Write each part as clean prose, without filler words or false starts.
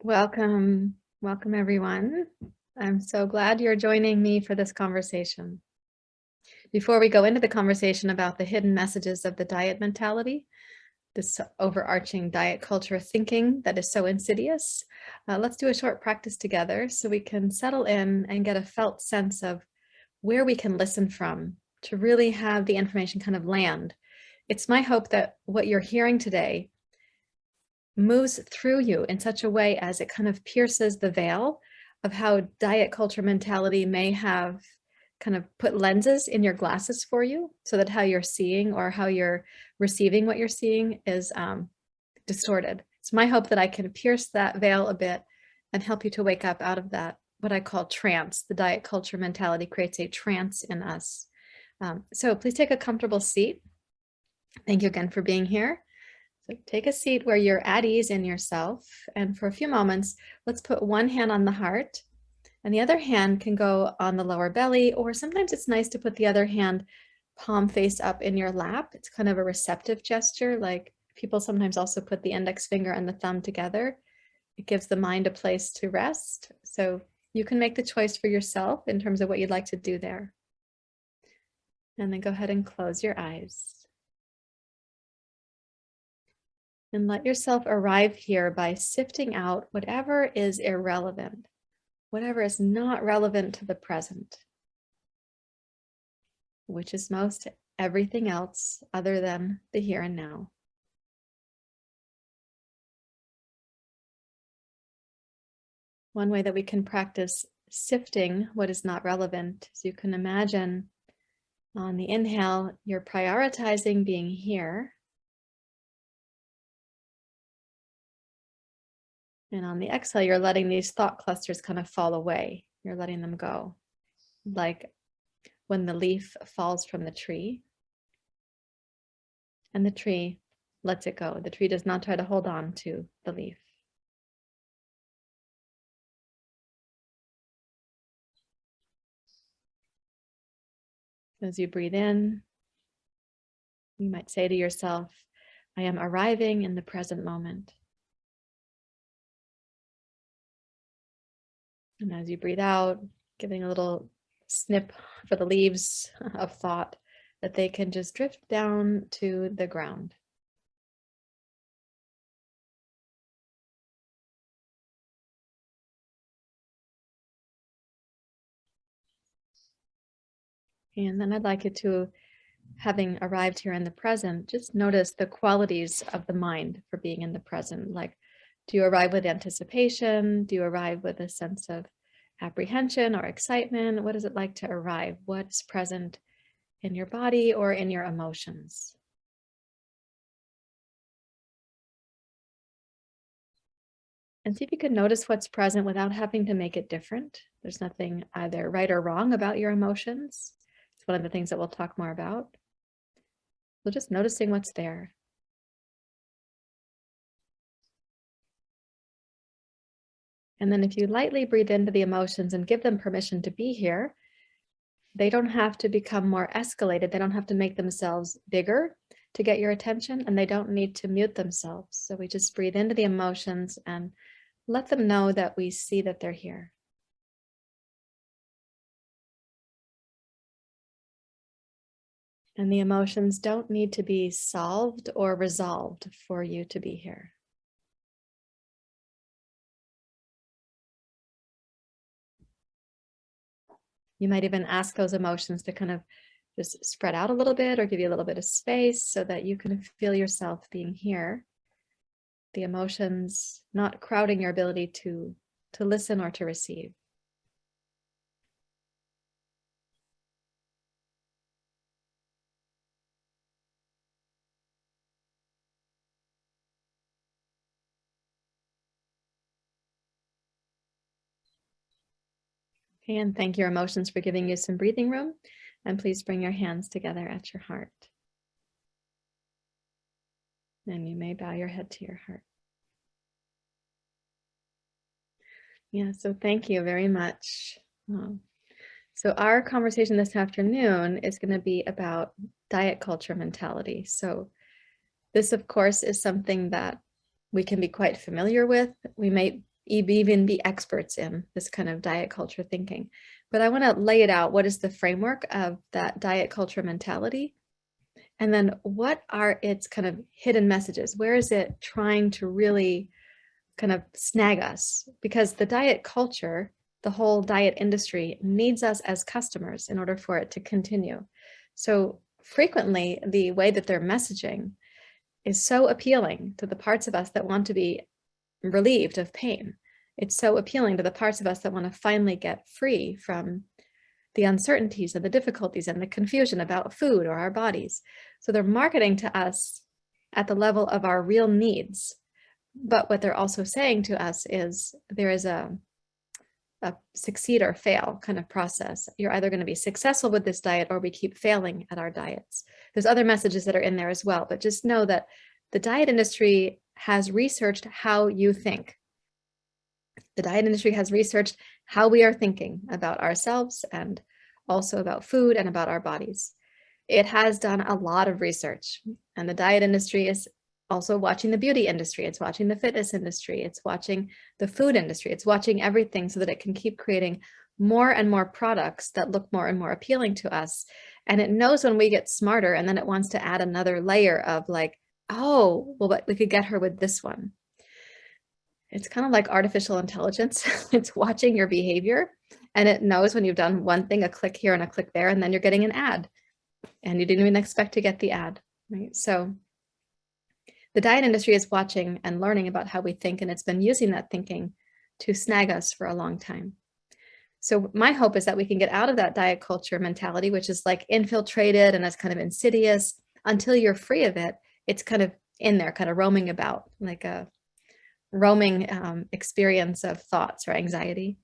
Welcome, welcome everyone. I'm so glad you're joining me for this conversation. Before we go into the conversation about the hidden messages of the diet mentality, this overarching diet culture thinking that is so insidious, let's do a short practice together so we can settle in and get a felt sense of where we can listen from to really have the information kind of land. It's my hope that what you're hearing today moves through you in such a way as it kind of pierces the veil of how diet culture mentality may have kind of put lenses in your glasses for you, so that how you're seeing or how you're receiving what you're seeing is distorted. It's my hope that I can pierce that veil a bit and help you to wake up out of that, what I call trance. The diet culture mentality creates a trance in us. So please take a comfortable seat. Thank you again for being here. So take a seat where you're at ease in yourself. And for a few moments, let's put one hand on the heart and the other hand can go on the lower belly, or sometimes it's nice to put the other hand palm face up in your lap. It's kind of a receptive gesture. Like people sometimes also put the index finger and the thumb together. It gives the mind a place to rest. So you can make the choice for yourself in terms of what you'd like to do there. And then go ahead and close your eyes. And let yourself arrive here by sifting out whatever is irrelevant, whatever is not relevant to the present, which is most everything else other than the here and now. One way that we can practice sifting what is not relevant is you can imagine on the inhale, you're prioritizing being here. And on the exhale, you're letting these thought clusters kind of fall away. You're letting them go. Like when the leaf falls from the tree and the tree lets it go. The tree does not try to hold on to the leaf. As you breathe in, you might say to yourself, I am arriving in the present moment. And as you breathe out, giving a little snip for the leaves of thought that they can just drift down to the ground. And then I'd like you to, having arrived here in the present, just notice the qualities of the mind for being in the present. Like, do you arrive with anticipation? Do you arrive with a sense of apprehension or excitement? What is it like to arrive? What's present in your body or in your emotions? And see if you can notice what's present without having to make it different. There's nothing either right or wrong about your emotions. It's one of the things that we'll talk more about. So just noticing what's there. And then if you lightly breathe into the emotions and give them permission to be here, they don't have to become more escalated. They don't have to make themselves bigger to get your attention, and they don't need to mute themselves. So we just breathe into the emotions and let them know that we see that they're here. And the emotions don't need to be solved or resolved for you to be here. You might even ask those emotions to kind of just spread out a little bit or give you a little bit of space so that you can feel yourself being here. The emotions not crowding your ability to listen or to receive. Okay, and thank your emotions for giving you some breathing room. And please bring your hands together at your heart. And you may bow your head to your heart. Yeah, so thank you very much. So our conversation this afternoon is going to be about diet culture mentality. So this, of course, is something that we can be quite familiar with. We may even be experts in this kind of diet culture thinking. But I want to lay it out. What is the framework of that diet culture mentality? And then what are its kind of hidden messages? Where is it trying to really kind of snag us? Because the diet culture, the whole diet industry, needs us as customers in order for it to continue. So frequently, the way that they're messaging is so appealing to the parts of us that want to be relieved of pain. It's so appealing to the parts of us that want to finally get free from the uncertainties and the difficulties and the confusion about food or our bodies. So they're marketing to us at the level of our real needs. But what they're also saying to us is there is a succeed or fail kind of process. You're either going to be successful with this diet or we keep failing at our diets. There's other messages that are in there as well, but just know that the diet industry has researched how you think. The diet industry has researched how we are thinking about ourselves and also about food and about our bodies. It has done a lot of research, and the diet industry is also watching the beauty industry. It's watching the fitness industry. It's watching the food industry. It's watching everything so that it can keep creating more and more products that look more and more appealing to us. And it knows when we get smarter, and then it wants to add another layer of like, oh, well, but we could get her with this one. It's kind of like artificial intelligence. It's watching your behavior, and it knows when you've done one thing, a click here and a click there, and then you're getting an ad, and you didn't even expect to get the ad, right? So the diet industry is watching and learning about how we think, and it's been using that thinking to snag us for a long time. So my hope is that we can get out of that diet culture mentality, which is like infiltrated and it's kind of insidious. Until you're free of it, it's kind of in there, kind of roaming about, like a roaming experience of thoughts or anxiety.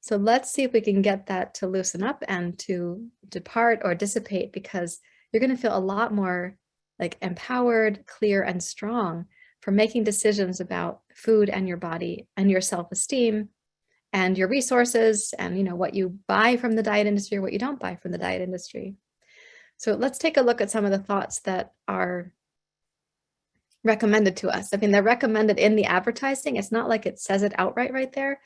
So let's see if we can get that to loosen up and to depart or dissipate, because you're going to feel a lot more like empowered, clear, and strong for making decisions about food and your body and your self-esteem and your resources and, you know, what you buy from the diet industry or what you don't buy from the diet industry. So let's take a look at some of the thoughts that are recommended to us. I mean, they're recommended in the advertising. It's not like it says it outright right there.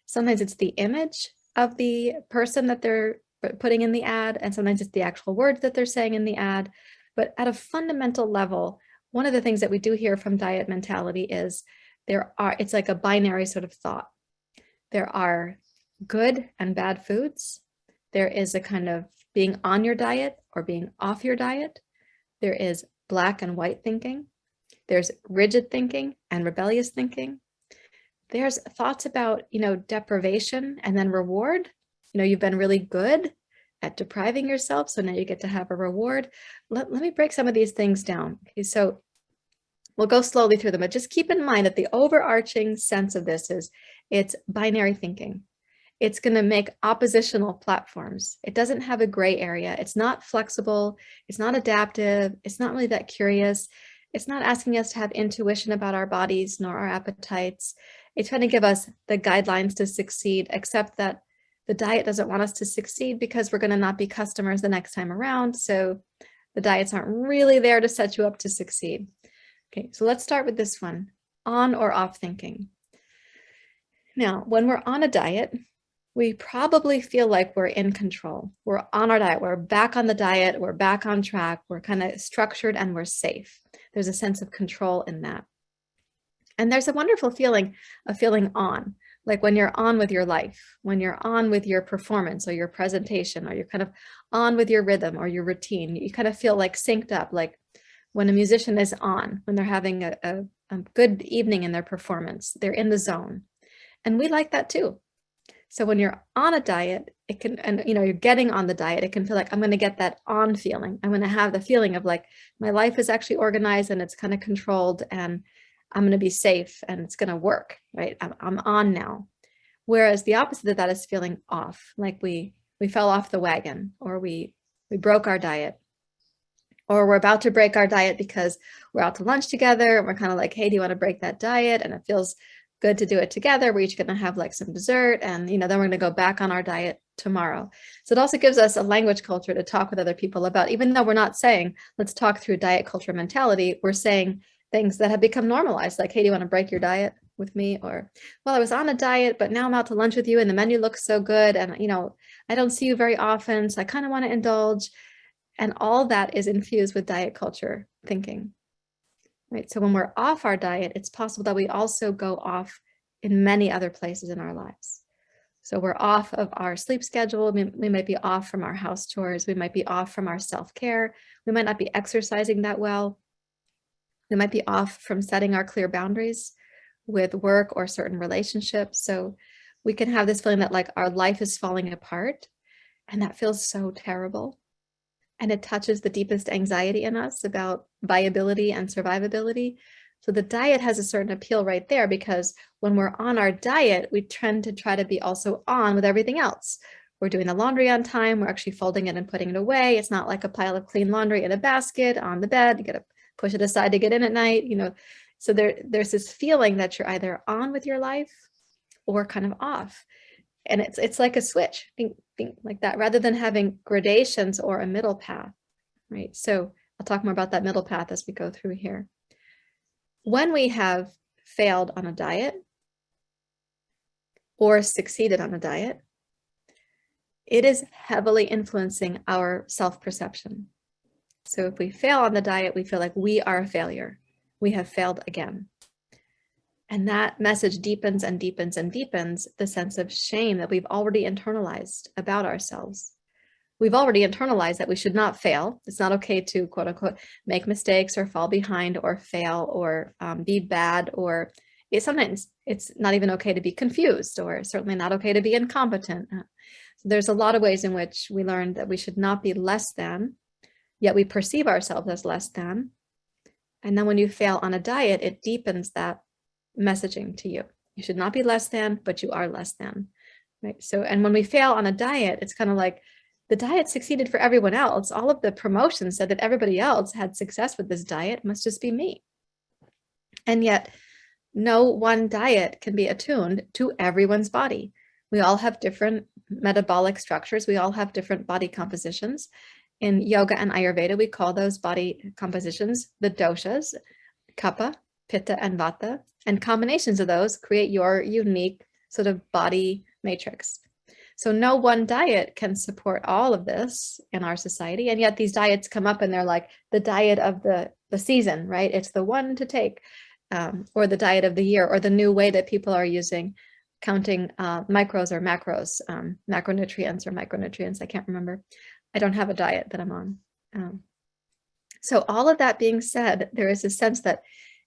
Sometimes it's the image of the person that they're putting in the ad, and sometimes it's the actual words that they're saying in the ad. But at a fundamental level, one of the things that we do hear from diet mentality is it's like a binary sort of thought. There are good and bad foods. There is a kind of being on your diet or being off your diet. There is black and white thinking. There's rigid thinking and rebellious thinking. There's thoughts about, you know, deprivation and then reward. You know, you've been really good at depriving yourself, so now you get to have a reward. Let me break some of these things down. Okay, so we'll go slowly through them, but just keep in mind that the overarching sense of this is it's binary thinking. It's going to make oppositional platforms. It doesn't have a gray area. It's not flexible. It's not adaptive. It's not really that curious. It's not asking us to have intuition about our bodies nor our appetites. It's trying to give us the guidelines to succeed, except that the diet doesn't want us to succeed because we're going to not be customers the next time around. So the diets aren't really there to set you up to succeed. Okay, so let's start with this one, on or off thinking. Now, when we're on a diet, we probably feel like we're in control. We're on our diet. We're back on the diet. We're back on track. We're kind of structured and we're safe. There's a sense of control in that. And there's a wonderful feeling of feeling on, like when you're on with your life, when you're on with your performance or your presentation, or you're kind of on with your rhythm or your routine. You kind of feel like synced up, like when a musician is on, when they're having a good evening in their performance, they're in the zone. And we like that too. So when you're on a diet, it can, and you know, you're getting on the diet, it can feel like I'm going to get that on feeling. I'm going to have the feeling of like my life is actually organized and it's kind of controlled and I'm going to be safe and it's going to work, right? I'm on now. Whereas the opposite of that is feeling off, like we fell off the wagon, or we broke our diet, or we're about to break our diet because we're out to lunch together and we're kind of like, hey, do you want to break that diet? And it feels good to do it together. We're each going to have like some dessert, and you know, then we're going to go back on our diet tomorrow. So it also gives us a language culture to talk with other people about, even though we're not saying, let's talk through diet culture mentality, we're saying things that have become normalized, like, hey, do you want to break your diet? with me, or, well, I was on a diet, but now I'm out to lunch with you and the menu looks so good. And, I don't see you very often, so I kind of want to indulge. And all that is infused with diet culture thinking, right? So when we're off our diet, it's possible that we also go off in many other places in our lives. So we're off of our sleep schedule. We might be off from our house chores. We might be off from our self-care. We might not be exercising that well. We might be off from setting our clear boundaries with work or certain relationships. So we can have this feeling that like our life is falling apart, and that feels so terrible. And it touches the deepest anxiety in us about viability and survivability. So the diet has a certain appeal right there, because when we're on our diet, we tend to try to be also on with everything else. We're doing the laundry on time. We're actually folding it and putting it away. It's not like a pile of clean laundry in a basket on the bed. You got to push it aside to get in at night, So there's this feeling that you're either on with your life or kind of off. And it's like a switch, think like that, rather than having gradations or a middle path, right? So I'll talk more about that middle path as we go through here. When we have failed on a diet or succeeded on a diet, it is heavily influencing our self-perception. So if we fail on the diet, we feel like we are a failure. We have failed again. And that message deepens and deepens and deepens the sense of shame that we've already internalized about ourselves. We've already internalized that we should not fail. It's not okay to, quote unquote, make mistakes or fall behind or fail or be bad, or sometimes it's not even okay to be confused, or certainly not okay to be incompetent. So there's a lot of ways in which we learn that we should not be less than, yet we perceive ourselves as less than. And then when you fail on a diet, it deepens that messaging to you. You should not be less than, but you are less than, right? So, and when we fail on a diet, it's kind of like the diet succeeded for everyone else. All of the promotions said that everybody else had success with this diet. It must just be me. And yet no one diet can be attuned to everyone's body. We all have different metabolic structures. We all have different body compositions. In yoga and Ayurveda, we call those body compositions the doshas, kapha, pitta, and vata. And combinations of those create your unique sort of body matrix. So no one diet can support all of this in our society. And yet these diets come up and they're like the diet of the season, right? It's the one to take, or the diet of the year, or the new way that people are using counting micros or macros, macronutrients or micronutrients. I can't remember. I don't have a diet that I'm on. So all of that being said, there is a sense that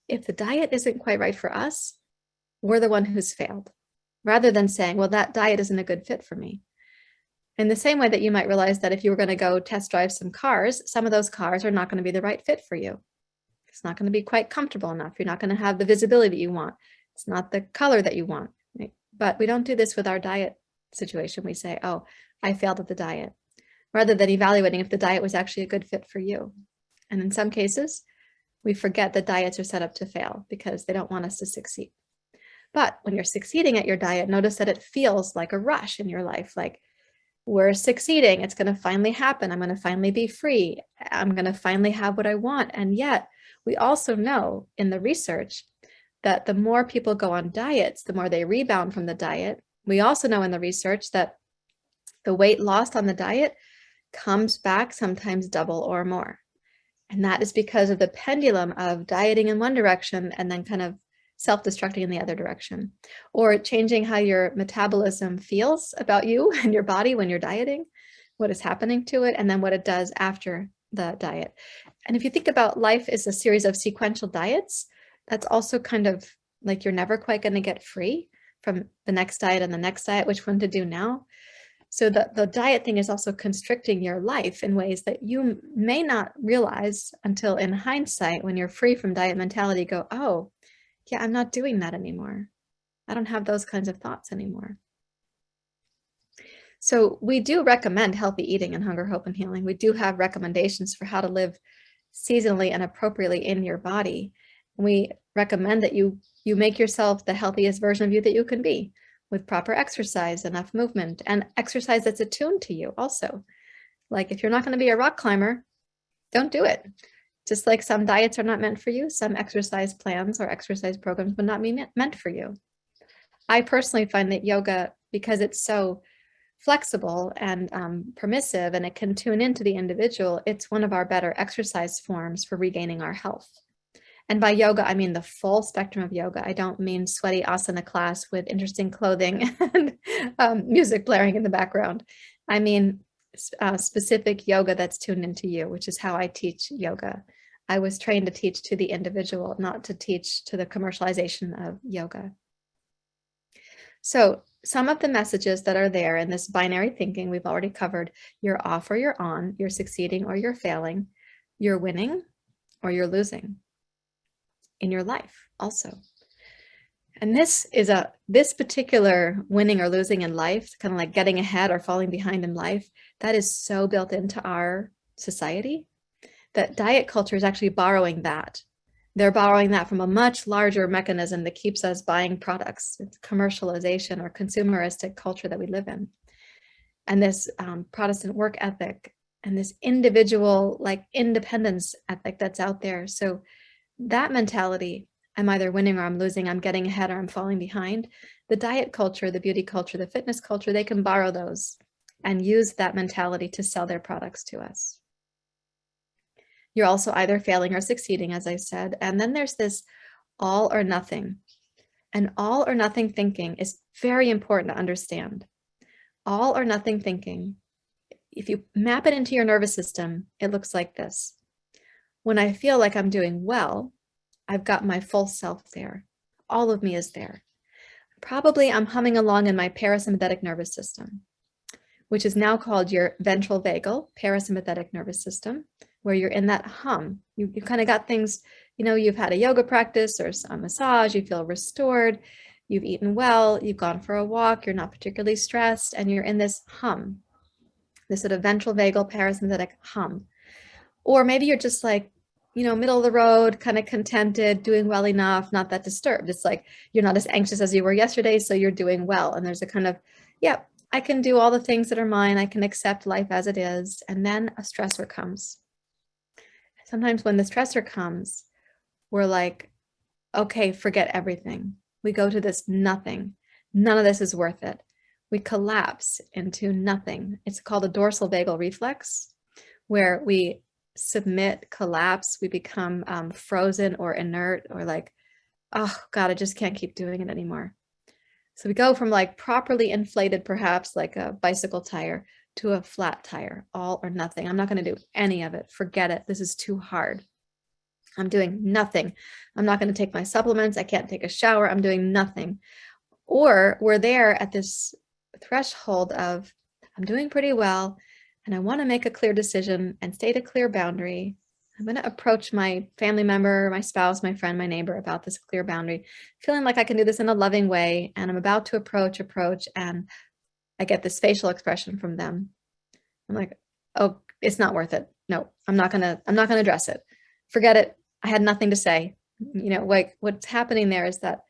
if the diet isn't quite right for us, we're the one who's failed, rather than saying, well, that diet isn't a good fit for me. In the same way that you might realize that if you were going to go test drive some cars, some of those cars are not going to be the right fit for you. It's not going to be quite comfortable enough. You're not going to have the visibility you want. It's not the color that you want. Right? But we don't do this with our diet situation. We say, oh, I failed at the diet, rather than evaluating if the diet was actually a good fit for you. And in some cases, we forget that diets are set up to fail because they don't want us to succeed. But when you're succeeding at your diet, notice that it feels like a rush in your life. Like, we're succeeding. It's going to finally happen. I'm going to finally be free. I'm going to finally have what I want. And yet we also know in the research that the more people go on diets, the more they rebound from the diet. We also know in the research that the weight lost on the diet comes back sometimes double or more. And that is because of the pendulum of dieting in one direction and then kind of self-destructing in the other direction, or changing how your metabolism feels about you and your body when you're dieting, what is happening to it, and then what it does after the diet. And if you think about life as a series of sequential diets, that's also kind of like you're never quite going to get free from the next diet and the next diet, which one to do now. So the diet thing is also constricting your life in ways that you may not realize until in hindsight, when you're free from diet mentality, go, oh, yeah, I'm not doing that anymore. I don't have those kinds of thoughts anymore. So we do recommend healthy eating in Hunger, Hope, and Healing. We do have recommendations for how to live seasonally and appropriately in your body. We recommend that you make yourself the healthiest version of you that you can be, with proper exercise, enough movement, and exercise that's attuned to you also. Like if you're not going to be a rock climber, don't do it. Just like some diets are not meant for you, some exercise plans or exercise programs would not be meant for you. I personally find that yoga, because it's so flexible and permissive, and it can tune into the individual, it's one of our better exercise forms for regaining our health. And by yoga, I mean the full spectrum of yoga. I don't mean sweaty asana class with interesting clothing and music blaring in the background. I mean specific yoga that's tuned into you, which is how I teach yoga. I was trained to teach to the individual, not to teach to the commercialization of yoga. So some of the messages that are there in this binary thinking, we've already covered. You're off or you're on, you're succeeding or you're failing, you're winning or you're losing in your life also. And this particular winning or losing in life, kind of like getting ahead or falling behind in life, that is so built into our society that diet culture is actually borrowing that. They're borrowing that from a much larger mechanism that keeps us buying products. It's commercialization or consumeristic culture that we live in. And this Protestant work ethic and this individual, like independence ethic that's out there. So that mentality, I'm either winning or I'm losing, I'm getting ahead or I'm falling behind. The diet culture, the beauty culture, the fitness culture, they can borrow those and use that mentality to sell their products to us. You're also either failing or succeeding, as I said. And then there's this all or nothing. And all or nothing thinking is very important to understand. All or nothing thinking, if you map it into your nervous system, it looks like this. When I feel like I'm doing well, I've got my full self there. All of me is there. Probably I'm humming along in my parasympathetic nervous system, which is now called your ventral vagal parasympathetic nervous system, where you're in that hum. You kind of got things, you've had a yoga practice or a massage, you feel restored, you've eaten well, you've gone for a walk, you're not particularly stressed, and you're in this hum, this sort of ventral vagal parasympathetic hum. Or maybe you're just like, middle of the road, kind of contented, doing well enough, not that disturbed. It's like you're not as anxious as you were yesterday, so you're doing well. And there's a kind of, I can do all the things that are mine. I can accept life as it is. And then a stressor comes. Sometimes when the stressor comes, we're like, okay, forget everything. We go to this nothing. None of this is worth it. We collapse into nothing. It's called a dorsal vagal reflex, where we submit, collapse, we become frozen or inert, or like, oh God, I just can't keep doing it anymore. So we go from like properly inflated, perhaps like a bicycle tire, to a flat tire, all or nothing. I'm not going to do any of it. Forget it. This is too hard. I'm doing nothing. I'm not going to take my supplements. I can't take a shower. I'm doing nothing. Or we're there at this threshold of, I'm doing pretty well, and I want to make a clear decision and state a clear boundary. I'm going to approach my family member, my spouse, my friend, my neighbor about this clear boundary, feeling like I can do this in a loving way. And I'm about to approach, and I get this facial expression from them. I'm like, oh, it's not worth it. No, I'm not going to address it. Forget it. I had nothing to say. Like what's happening there is that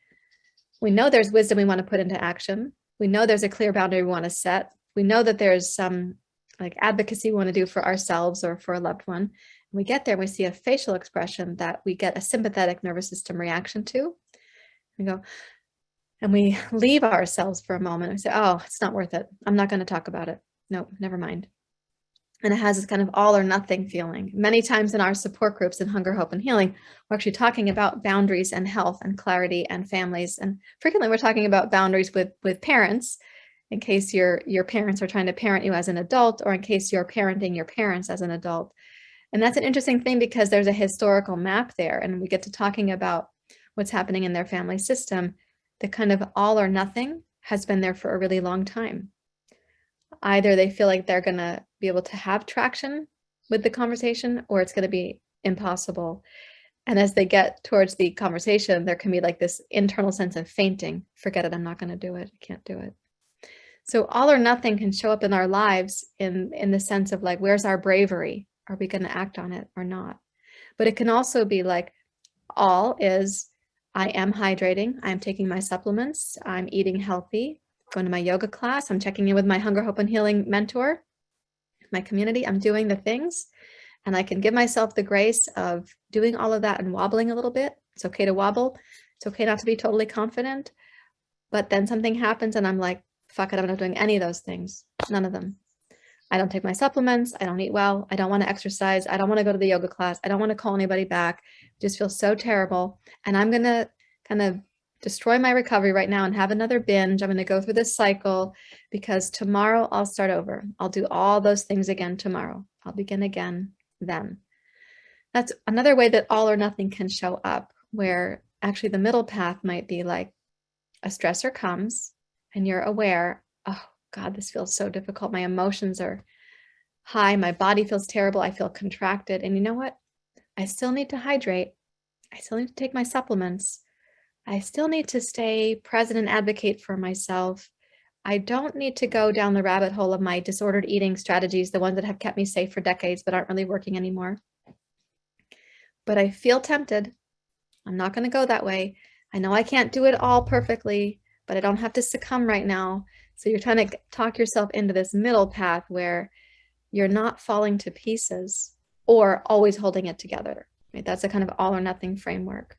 we know there's wisdom we want to put into action. We know there's a clear boundary we want to set. We know that there's some like advocacy we want to do for ourselves or for a loved one. And we get there and we see a facial expression that we get a sympathetic nervous system reaction to. We go, and we leave ourselves for a moment and say, oh, it's not worth it. I'm not going to talk about it. No, never mind. And it has this kind of all or nothing feeling. Many times in our support groups in Hunger, Hope, and Healing, we're actually talking about boundaries and health and clarity and families. And frequently we're talking about boundaries with parents, in case your parents are trying to parent you as an adult, or in case you're parenting your parents as an adult. And that's an interesting thing because there's a historical map there, and we get to talking about what's happening in their family system. The kind of all or nothing has been there for a really long time. Either they feel like they're going to be able to have traction with the conversation, or it's going to be impossible. And as they get towards the conversation, there can be like this internal sense of fainting. Forget it. I'm not going to do it. I can't do it. So all or nothing can show up in our lives in the sense of like, where's our bravery? Are we going to act on it or not? But it can also be like, all is, I am hydrating. I'm taking my supplements. I'm eating healthy. Going to my yoga class. I'm checking in with my Hunger, Hope, and Healing mentor, my community. I'm doing the things. And I can give myself the grace of doing all of that and wobbling a little bit. It's okay to wobble. It's okay not to be totally confident. But then something happens and I'm like, fuck it, I'm not doing any of those things. None of them. I don't take my supplements. I don't eat well. I don't want to exercise. I don't want to go to the yoga class. I don't want to call anybody back. I just feel so terrible. And I'm going to kind of destroy my recovery right now and have another binge. I'm going to go through this cycle because tomorrow I'll start over. I'll do all those things again tomorrow. I'll begin again then. That's another way that all or nothing can show up, where actually the middle path might be like a stressor comes and you're aware, oh God, this feels so difficult. My emotions are high. My body feels terrible. I feel contracted. And you know what? I still need to hydrate. I still need to take my supplements. I still need to stay present and advocate for myself. I don't need to go down the rabbit hole of my disordered eating strategies, the ones that have kept me safe for decades but aren't really working anymore. But I feel tempted. I'm not going to go that way. I know I can't do it all perfectly, but I don't have to succumb right now. So you're trying to talk yourself into this middle path where you're not falling to pieces or always holding it together. Right? That's a kind of all or nothing framework.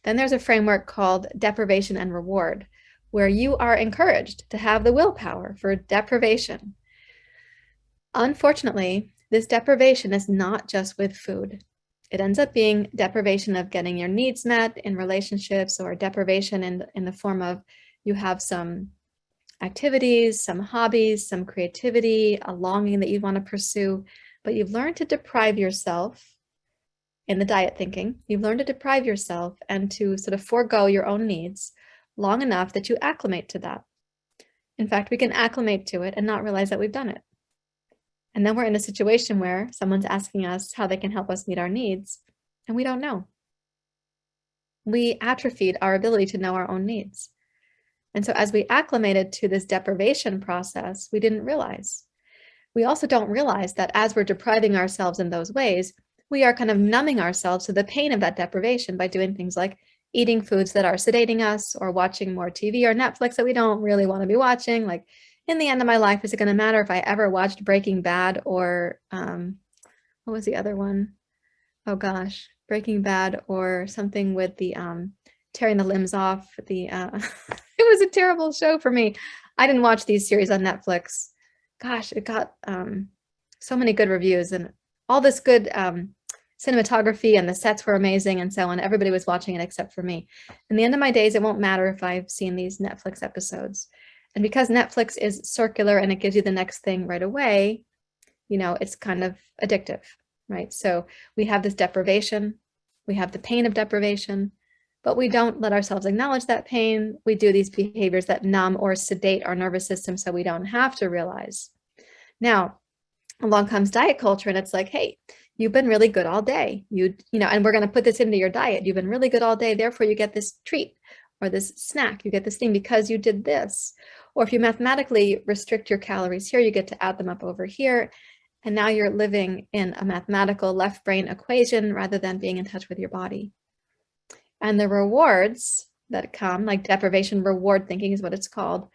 Then there's a framework called deprivation and reward, where you are encouraged to have the willpower for deprivation. Unfortunately, this deprivation is not just with food. It ends up being deprivation of getting your needs met in relationships, or deprivation in the form of you have some activities, some hobbies, some creativity, a longing that you want to pursue, but you've learned to deprive yourself in the diet thinking. You've learned to deprive yourself and to sort of forego your own needs long enough that you acclimate to that. In fact, we can acclimate to it and not realize that we've done it. And then we're in a situation where someone's asking us how they can help us meet our needs, and we don't know. We atrophied our ability to know our own needs. And so as we acclimated to this deprivation process, we didn't realize. We also don't realize that as we're depriving ourselves in those ways, we are kind of numbing ourselves to the pain of that deprivation by doing things like eating foods that are sedating us, or watching more TV or Netflix that we don't really want to be watching. Like, in the end of my life, is it going to matter if I ever watched Breaking Bad or what was the other one? Oh gosh, Breaking Bad, or something with the tearing the limbs off. The it was a terrible show for me. I didn't watch these series on Netflix. Gosh, it got so many good reviews and all this good cinematography, and the sets were amazing and so on. Everybody was watching it except for me. In the end of my days, it won't matter if I've seen these Netflix episodes. And because Netflix is circular and it gives you the next thing right away, you know, it's kind of addictive, right? So we have this deprivation, we have the pain of deprivation, but we don't let ourselves acknowledge that pain. We do these behaviors that numb or sedate our nervous system so we don't have to realize. Now, along comes diet culture, and it's like, hey, you've been really good all day. You know, and we're going to put this into your diet. You've been really good all day. Therefore, you get this treat or this snack. You get this thing because you did this. Or if you mathematically restrict your calories here, you get to add them up over here. And now you're living in a mathematical left brain equation rather than being in touch with your body. And the rewards that come, like deprivation reward thinking is what it's called.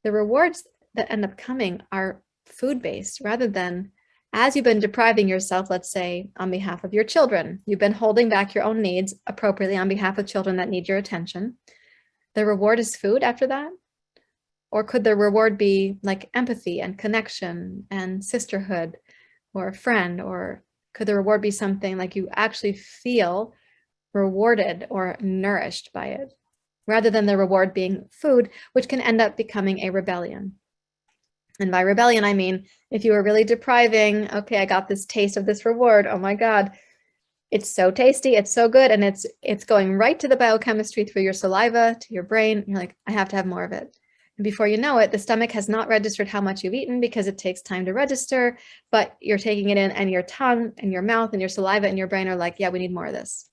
The rewards that end up coming are food-based rather than, as you've been depriving yourself, let's say on behalf of your children, you've been holding back your own needs appropriately on behalf of children that need your attention. The reward is food after that? Or could the reward be like empathy and connection and sisterhood or a friend? Or could the reward be something like you actually feel rewarded or nourished by it, rather than the reward being food, which can end up becoming a rebellion? And by rebellion, I mean, if you were really depriving, okay, I got this taste of this reward. Oh my God, it's so tasty, it's so good. And it's going right to the biochemistry through your saliva, to your brain. You're like, I have to have more of it. And before you know it, the stomach has not registered how much you've eaten because it takes time to register, but you're taking it in, and your tongue and your mouth and your saliva and your brain are like, yeah, we need more of this.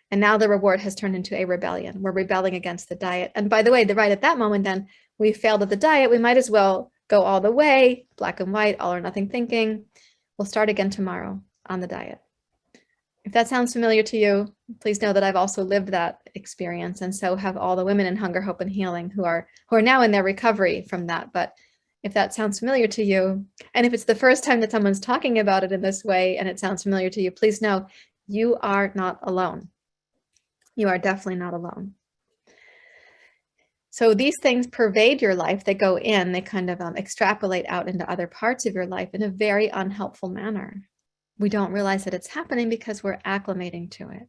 And now the reward has turned into a rebellion. We're rebelling against the diet. And by the way, right at that moment, then we failed at the diet. We might as well go all the way, black and white, all or nothing thinking. We'll start again tomorrow on the diet. If that sounds familiar to you, please know that I've also lived that experience, and so have all the women in Hunger, Hope, and Healing who are now in their recovery from that. But if that sounds familiar to you. And if it's the first time that someone's talking about it in this way and it sounds familiar to you, please know you are not alone. You are definitely not alone. So these things pervade your life. They go in, they kind of extrapolate out into other parts of your life in a very unhelpful manner. We don't realize that it's happening because we're acclimating to it.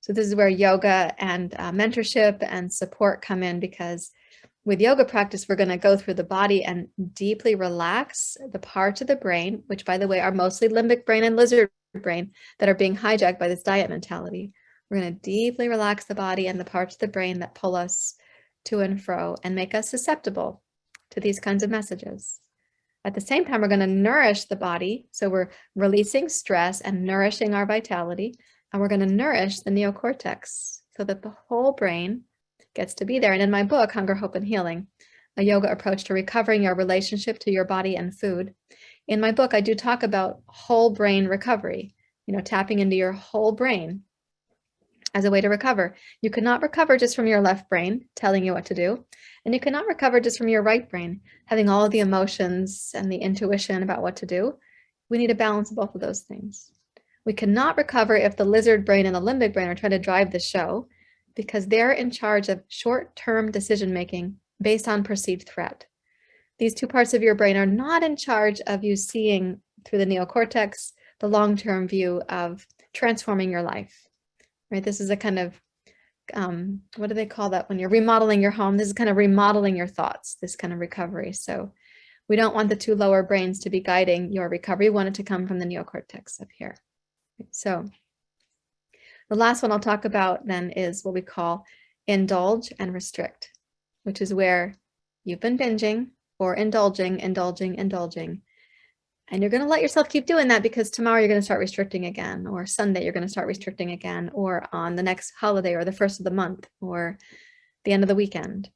So this is where yoga and mentorship and support come in, because with yoga practice, we're going to go through the body and deeply relax the parts of the brain, which, by the way, are mostly limbic brain and lizard brain that are being hijacked by this diet mentality. We're going to deeply relax the body and the parts of the brain that pull us to and fro and make us susceptible to these kinds of messages. At the same time, we're going to nourish the body. So we're releasing stress and nourishing our vitality. And we're going to nourish the neocortex so that the whole brain gets to be there. And in my book, Hunger, Hope, and Healing, a yoga approach to recovering your relationship to your body and food, in my book, I do talk about whole brain recovery, tapping into your whole brain as a way to recover. You cannot recover just from your left brain telling you what to do. And you cannot recover just from your right brain, having all of the emotions and the intuition about what to do. We need a balance of both of those things. We cannot recover if the lizard brain and the limbic brain are trying to drive the show, because they're in charge of short-term decision-making based on perceived threat. These two parts of your brain are not in charge of you seeing through the neocortex the long-term view of transforming your life, right? This is a kind of, what do they call that when you're remodeling your home? This is kind of remodeling your thoughts, this kind of recovery. So we don't want the two lower brains to be guiding your recovery. We want it to come from the neocortex up here. So the last one I'll talk about then is what we call indulge and restrict, which is where you've been binging or indulging. And you're going to let yourself keep doing that because tomorrow you're going to start restricting again, or Sunday you're going to start restricting again, or on the next holiday or the first of the month or the end of the weekend.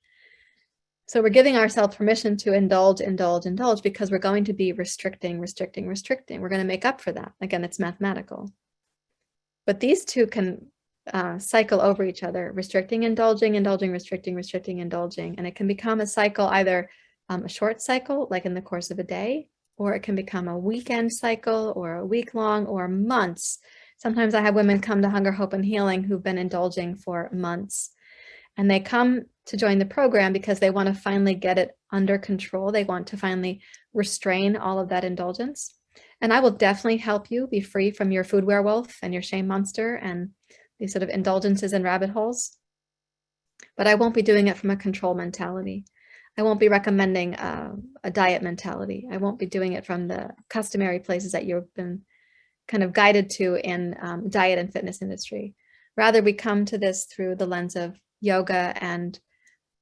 So we're giving ourselves permission to indulge because we're going to be restricting. We're going to make up for that. Again, it's mathematical. But these two can cycle over each other, restricting, indulging, restricting, indulging. And it can become a cycle, either a short cycle, like in the course of a day, or it can become a weekend cycle or a week long or months. Sometimes I have women come to Hunger, Hope, and Healing who've been indulging for months. And they come to join the program because they want to finally get it under control. They want to finally restrain all of that indulgence. And I will definitely help you be free from your food werewolf and your shame monster and these sort of indulgences and rabbit holes. But I won't be doing it from a control mentality. I won't be recommending a diet mentality. I won't be doing it from the customary places that you've been kind of guided to in diet and fitness industry. Rather, we come to this through the lens of yoga and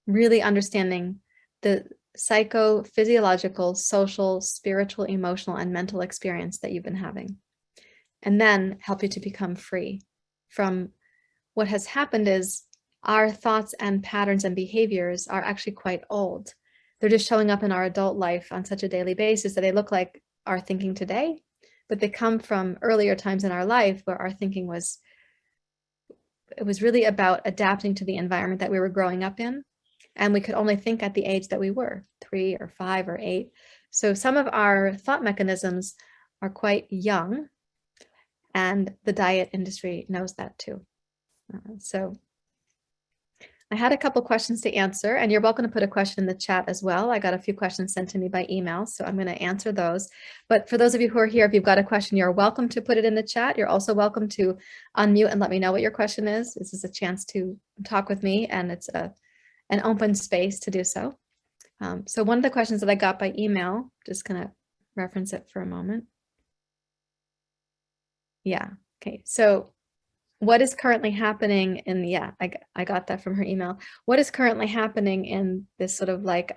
really understanding the psychophysiological, social, spiritual, emotional, and mental experience that you've been having. And then help you to become free from what has happened is our thoughts and patterns and behaviors are actually quite old. They're just showing up in our adult life on such a daily basis that they look like our thinking today, but they come from earlier times in our life where our thinking was really about adapting to the environment that we were growing up in. And we could only think at the age that we were, 3 or 5 or 8. So some of our thought mechanisms are quite young, and the diet industry knows that too. So I had a couple questions to answer, and you're welcome to put a question in the chat as well. I got a few questions sent to me by email, so I'm going to answer those. But for those of you who are here, if you've got a question, you're welcome to put it in the chat. You're also welcome to unmute and let me know what your question is. This is a chance to talk with me, and it's an open space to do so. So one of the questions that I got by email, just going to reference it for a moment. Yeah, okay. So what is currently happening in, I got that from her email. What is currently happening in this sort of like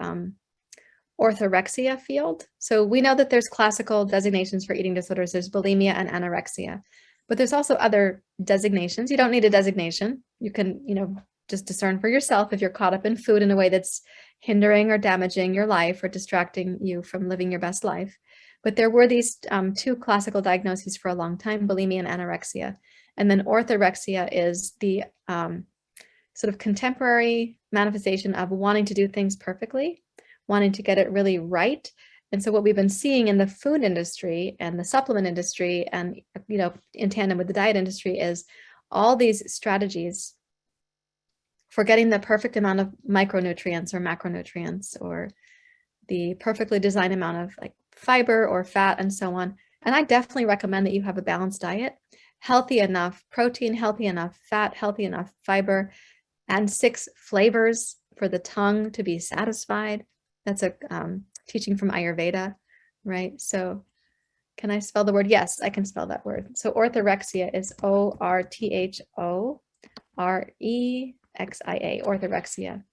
orthorexia field? So we know that there's classical designations for eating disorders. There's bulimia and anorexia, but there's also other designations. You don't need a designation. You can, just discern for yourself if you're caught up in food in a way that's hindering or damaging your life or distracting you from living your best life. But there were these two classical diagnoses for a long time, bulimia and anorexia. And then orthorexia is the sort of contemporary manifestation of wanting to do things perfectly, wanting to get it really right. And so what we've been seeing in the food industry and the supplement industry and, in tandem with the diet industry is all these strategies for getting the perfect amount of micronutrients or macronutrients or the perfectly designed amount of like fiber or fat and so on. And I definitely recommend that you have a balanced diet, healthy enough protein, healthy enough fat, healthy enough fiber, and 6 flavors for the tongue to be satisfied. That's a teaching from Ayurveda, right? So can I spell the word? Yes, I can spell that word. So orthorexia is orthorexia, orthorexia.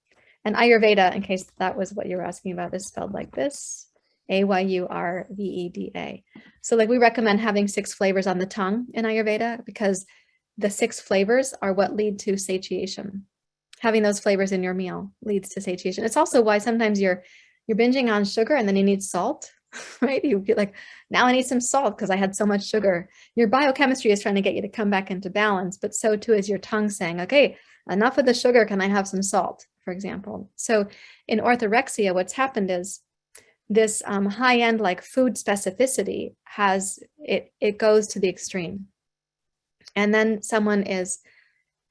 And Ayurveda, in case that was what you were asking about, is spelled like this, Ayurveda. So like we recommend having 6 flavors on the tongue in Ayurveda because the 6 flavors are what lead to satiation. Having those flavors in your meal leads to satiation. It's also why sometimes you're binging on sugar and then you need salt, right? You get like, now I need some salt because I had so much sugar. Your biochemistry is trying to get you to come back into balance, but so too is your tongue saying, okay, enough of the sugar, can I have some salt, for example? So in orthorexia, what's happened is this high-end like food specificity it goes to the extreme. And then someone is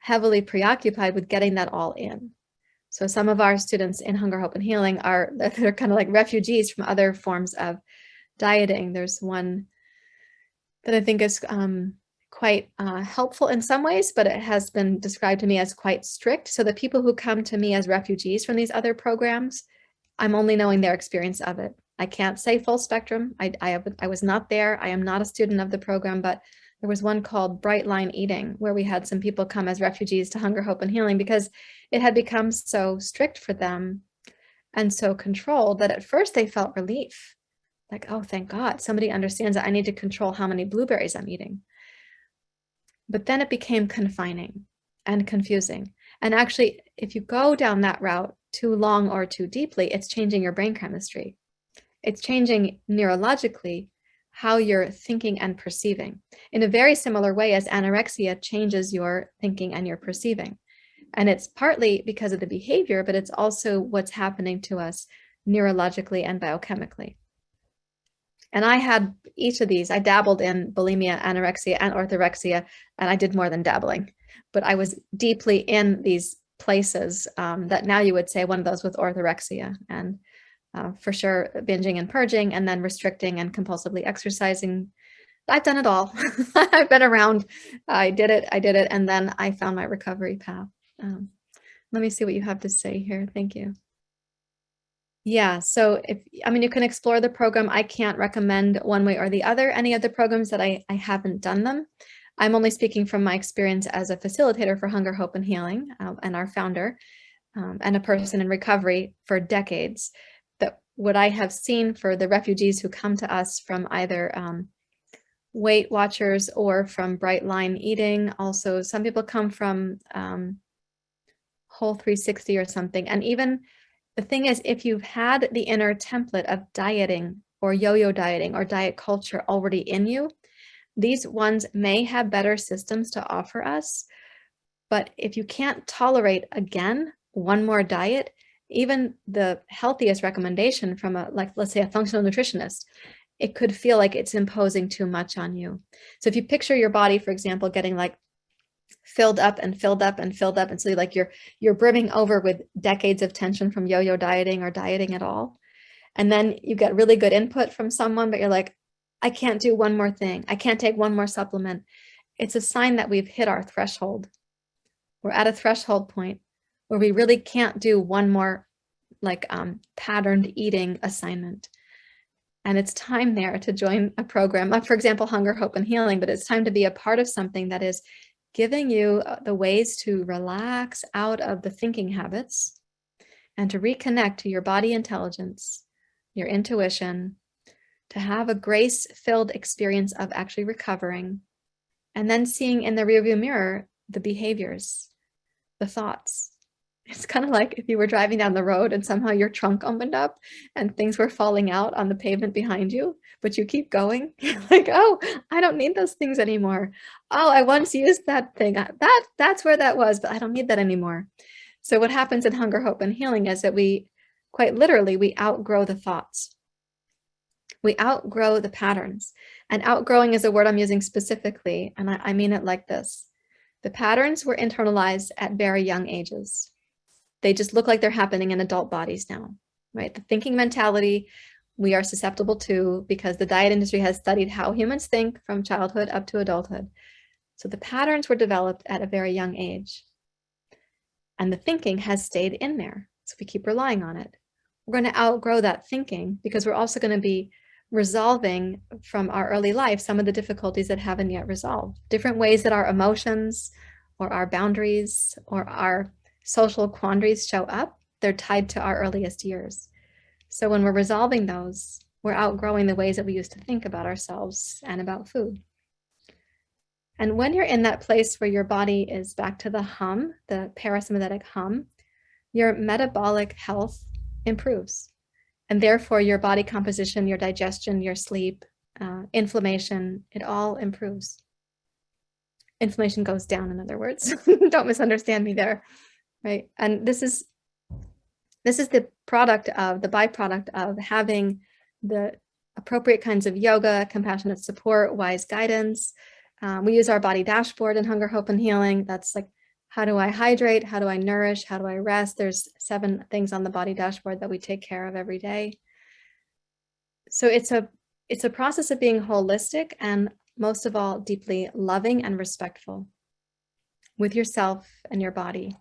heavily preoccupied with getting that all in. So some of our students in Hunger, Hope, and Healing they're kind of like refugees from other forms of dieting. There's one that I think is quite helpful in some ways, but it has been described to me as quite strict. So the people who come to me as refugees from these other programs, I'm only knowing their experience of it. I can't say full spectrum. I was not there. I am not a student of the program, but there was one called Bright Line Eating, where we had some people come as refugees to Hunger, Hope, and Healing because it had become so strict for them and so controlled that at first they felt relief. Like, oh, thank God, somebody understands that I need to control how many blueberries I'm eating. But then it became confining and confusing. And actually, if you go down that route too long or too deeply, it's changing your brain chemistry. It's changing neurologically how you're thinking and perceiving in a very similar way as anorexia changes your thinking and your perceiving. And it's partly because of the behavior, but it's also what's happening to us neurologically and biochemically. And I had each of these. I dabbled in bulimia, anorexia, and orthorexia, and I did more than dabbling. But I was deeply in these places that now you would say one of those with orthorexia. And for sure, binging and purging, and then restricting and compulsively exercising. I've done it all. I've been around. I did it. And then I found my recovery path. Let me see what you have to say here. Thank you. Yeah, so you can explore the program. I can't recommend one way or the other. Any of the programs that I haven't done them. I'm only speaking from my experience as a facilitator for Hunger, Hope, and Healing, and our founder, and a person in recovery for decades. That what I have seen for the refugees who come to us from either Weight Watchers or from Bright Line Eating. Also, some people come from Whole 360 or something. And even the thing is, if you've had the inner template of dieting or yo-yo dieting or diet culture already in you, these ones may have better systems to offer us. But if you can't tolerate, again, one more diet, even the healthiest recommendation from let's say a functional nutritionist, it could feel like it's imposing too much on you. So if you picture your body, for example, getting like filled up and filled up and filled up, and so like you're brimming over with decades of tension from yo-yo dieting or dieting at all, and then you get really good input from someone, but you're like, I can't do one more thing. I can't take one more supplement. It's a sign that we've hit our threshold. We're at a threshold point where we really can't do one more patterned eating assignment. And it's time there to join a program, like for example, Hunger, Hope, and Healing, but it's time to be a part of something that is giving you the ways to relax out of the thinking habits and to reconnect to your body intelligence, your intuition, to have a grace-filled experience of actually recovering, and then seeing in the rearview mirror the behaviors, the thoughts. It's kind of like if you were driving down the road and somehow your trunk opened up and things were falling out on the pavement behind you, but you keep going. You're like, oh, I don't need those things anymore. Oh, I once used that thing. That's where that was, but I don't need that anymore. So what happens in Hunger, Hope, and Healing is that we quite literally, we outgrow the thoughts. We outgrow the patterns. And outgrowing is a word I'm using specifically, and I mean it like this. The patterns were internalized at very young ages. They just look like they're happening in adult bodies now, right? The thinking mentality we are susceptible to because the diet industry has studied how humans think from childhood up to adulthood. So the patterns were developed at a very young age. And the thinking has stayed in there. So we keep relying on it. We're going to outgrow that thinking because we're also going to be resolving from our early life some of the difficulties that haven't yet resolved. Different ways that our emotions or our boundaries or our social quandaries show up, they're tied to our earliest years. So when we're resolving those, we're outgrowing the ways that we used to think about ourselves and about food. And when you're in that place where your body is back to the hum, the parasympathetic hum, your metabolic health improves. And therefore your body composition, your digestion, your sleep, inflammation, it all improves. Inflammation goes down, in other words. Don't misunderstand me there, right? And this is the byproduct of having the appropriate kinds of yoga, compassionate support, wise guidance. We use our body dashboard in Hunger, Hope, and Healing. That's like, how do I hydrate? How do I nourish? How do I rest? There's 7 things on the body dashboard that we take care of every day. So it's a process of being holistic and most of all, deeply loving and respectful with yourself and your body.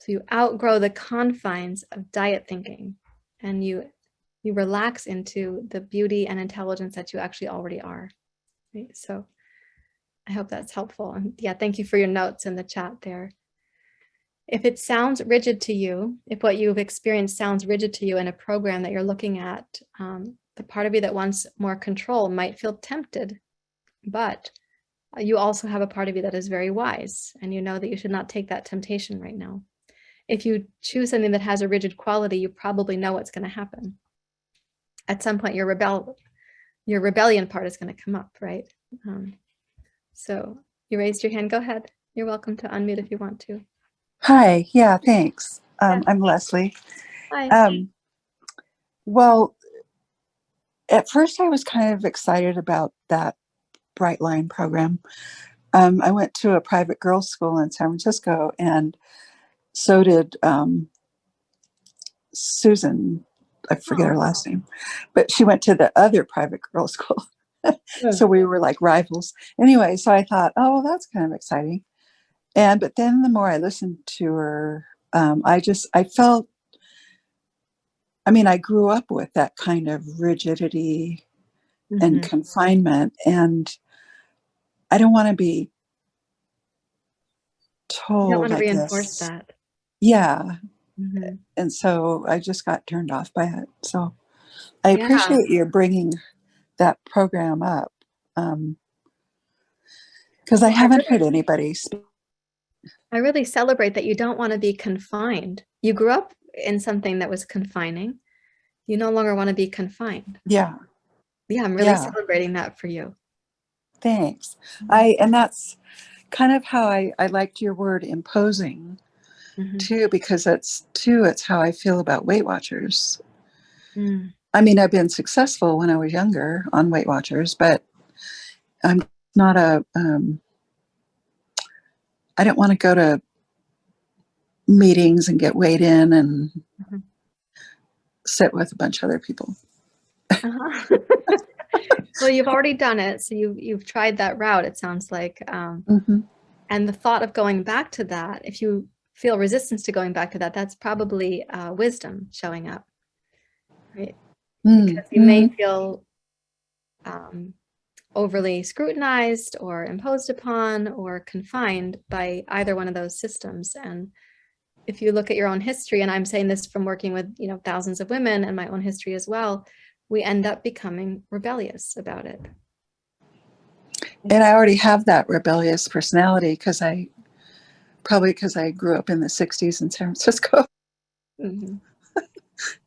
So you outgrow the confines of diet thinking and you relax into the beauty and intelligence that you actually already are. Right? So I hope that's helpful. And yeah, thank you for your notes in the chat there. If it sounds rigid to you, if what you've experienced sounds rigid to you in a program that you're looking at, the part of you that wants more control might feel tempted, but you also have a part of you that is very wise, and you know that you should not take that temptation right now. If you choose something that has a rigid quality, you probably know what's going to happen. At some point, your rebellion part is going to come up, right? So you raised your hand. Go ahead. You're welcome to unmute if you want to. Hi. Yeah, thanks. Yeah. I'm Leslie. Hi. Well, at first I was kind of excited about that Bright Line program. I went to a private girls' school in San Francisco, and so did Susan. I forget her last name, but she went to the other private girls' school. So we were like rivals. Anyway, so I thought, oh, well, that's kind of exciting. But then the more I listened to her, I felt, I grew up with that kind of rigidity and confinement, and I don't want to be told, You don't want to I reinforce guess. that. Yeah. And so I just got turned off by it. So I appreciate you bringing that program up, because I haven't heard anybody speak. I really celebrate that you don't want to be confined. You grew up in something that was confining. You no longer want to be confined. Yeah. Yeah, I'm really celebrating that for you. Thanks. And that's kind of how I liked your word imposing too, because it's how I feel about Weight Watchers. I've been successful when I was younger on Weight Watchers, but I'm not I don't want to go to meetings and get weighed in and sit with a bunch of other people. Well, you've already done it. So you've tried that route, it sounds like. And the thought of going back to that, if you feel resistance to going back to that, that's probably wisdom showing up, right? Because you may feel overly scrutinized or imposed upon or confined by either one of those systems. And if you look at your own history, and I'm saying this from working with thousands of women and my own history as well, we end up becoming rebellious about it. And I already have that rebellious personality because I grew up in the 60s in San Francisco.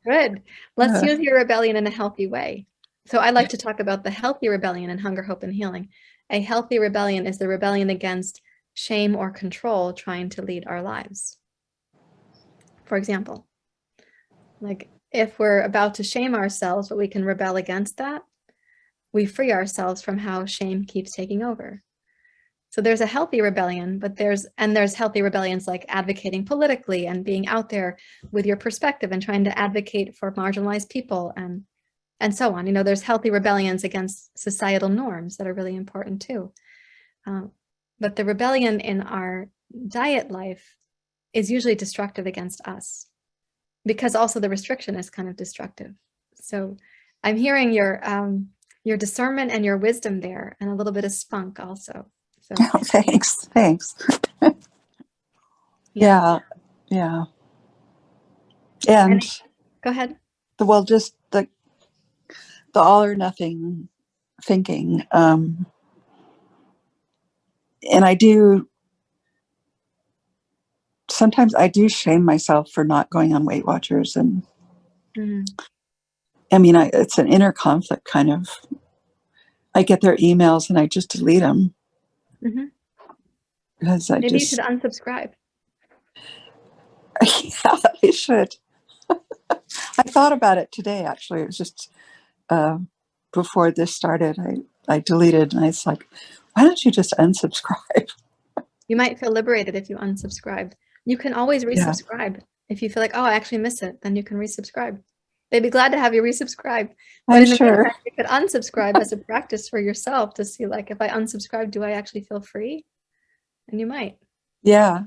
Good. Let's use your rebellion in a healthy way. So I like to talk about the healthy rebellion in Hunger, Hope, and Healing. A healthy rebellion is the rebellion against shame or control trying to lead our lives. For example, Like if we're about to shame ourselves, but we can rebel against that, we free ourselves from how shame keeps taking over. So there's a healthy rebellion, but there's healthy rebellions like advocating politically and being out there with your perspective and trying to advocate for marginalized people and so on. There's healthy rebellions against societal norms that are really important too. But the rebellion in our diet life is usually destructive against us, because also the restriction is kind of destructive. So I'm hearing your discernment and your wisdom there, and a little bit of spunk also. So Oh, thanks. Yeah. And go ahead. just the all or nothing thinking. And sometimes I do shame myself for not going on Weight Watchers. And I mean, it's an inner conflict kind of. I get their emails and I just delete them. Because Maybe you should unsubscribe. Yeah, I should. I thought about it today, actually. It was just before this started, I deleted, and it's like, why don't you just unsubscribe? You might feel liberated if you unsubscribe. You can always resubscribe. Yeah. If you feel like, oh, I actually miss it, then you can resubscribe. They'd be glad to have you resubscribe. But I'm in the sure. meantime, you could unsubscribe as a practice for yourself to see, like, if I unsubscribe, do I actually feel free? And you might. Yeah.